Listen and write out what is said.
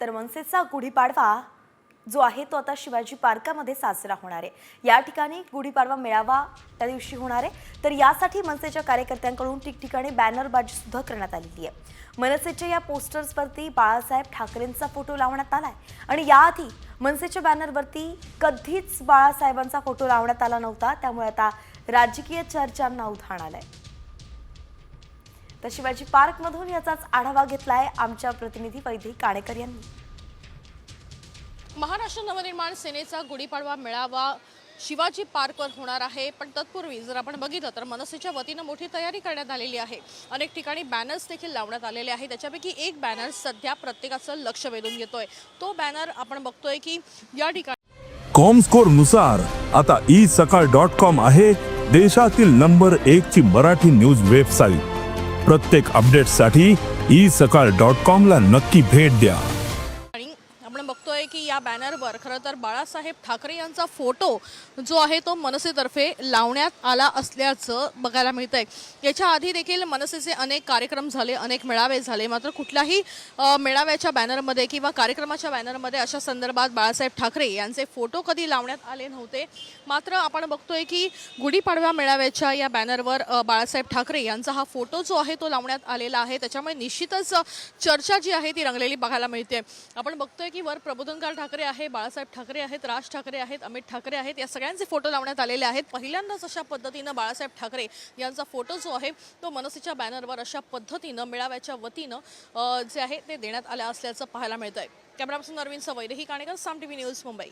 तर मनसेचा गुढीपाडवा जो आहे तो आता शिवाजी पार्कामध्ये साजरा होणार आहे। या ठिकाणी गुढीपाडवा मेळावा त्या दिवशी होणार आहे। तर यासाठी मनसेच्या कार्यकर्त्यांकडून ठिकठिकाणी बॅनरबाजी सुद्धा करण्यात आलेली आहे। मनसेच्या या पोस्टर्सवरती बाळासाहेब ठाकरेंचा फोटो लावण्यात आलाय आणि याआधी मनसेच्या बॅनरवरती कधीच बाळासाहेबांचा फोटो लावण्यात आला नव्हता, त्यामुळे आता राजकीय चर्चांना उधाण आलंय। तर शिवाजी पार्कमधून याचाच आढावा घेतलाय आमच्या प्रतिनिधी वैदेही काणेकर यांनी। महाराष्ट्र नवनिर्माण सेनेचा गुढीपाडवा मेळावा शिवाजी पार्कवर होणार आहे, पण तत्पूर्वी जर आपण बघितलं तर मनसेच्या वतीनं मोठी तयारी करण्यात आलेली आहे। अनेक ठिकाणी बॅनर्स देखील लावण्यात आलेले आहेत। त्याच्यापैकी एक बॅनर सध्या प्रत्येकाचं लक्ष वेधून घेतोय। तो बॅनर आपण बघतोय की या ठिकाणी कॉमस्कोर नुसार आता isakal.com आहे देशातील नंबर 1 ची मराठी न्यूज वेबसाईट। प्रत्येक अपडेटसाठी isakal.com ला नक्की भेट द्या। आपण बघतोय की या बॅनरवर खरं तर बाळासाहेब ठाकरे यांचा फोटो जो आहे तो मनसेतर्फे लावण्यात आला असल्याचं बघायला मिळतंय। याच्या आधी देखील मनसेचे अनेक कार्यक्रम झाले, अनेक मेळावे झाले, मात्र कुठल्याही मेळाव्याच्या बॅनरमध्ये किंवा कार्यक्रमाच्या बॅनरमध्ये अशा संदर्भात बाळासाहेब ठाकरे यांचे फोटो कधी लावण्यात आले नव्हते। मात्र आपण बघतोय की गुढीपाडवा मेळाव्याच्या या बॅनरवर बाळासाहेब ठाकरे यांचा हा फोटो जो आहे तो लावण्यात आलेला आहे। त्याच्यामुळे निश्चितच चर्चा जी आहे ती रंगलेली बघायला मिळते। आपण बघतोय की वर प्रबोधनकार ठाकरे आहे, बाळासाहेब ठाकरे आहेत, राज ठाकरे आहेत, अमित ठाकरे आहेत, या सगळ्यांचे फोटो लावण्यात आलेले आहेत। पहिल्यांदाच अशा पद्धतीनं बाळासाहेब ठाकरे यांचा फोटो जो आहे तो मनसेच्या बॅनरवर अशा पद्धतीनं मेळाव्याच्या वतीनं जे आहे ते देण्यात आले असल्याचं पाहायला मिळतंय। कॅमेरा पर्सन अरविंद सवैदेही काणेकर, साम टीव्ही न्यूज, मुंबई।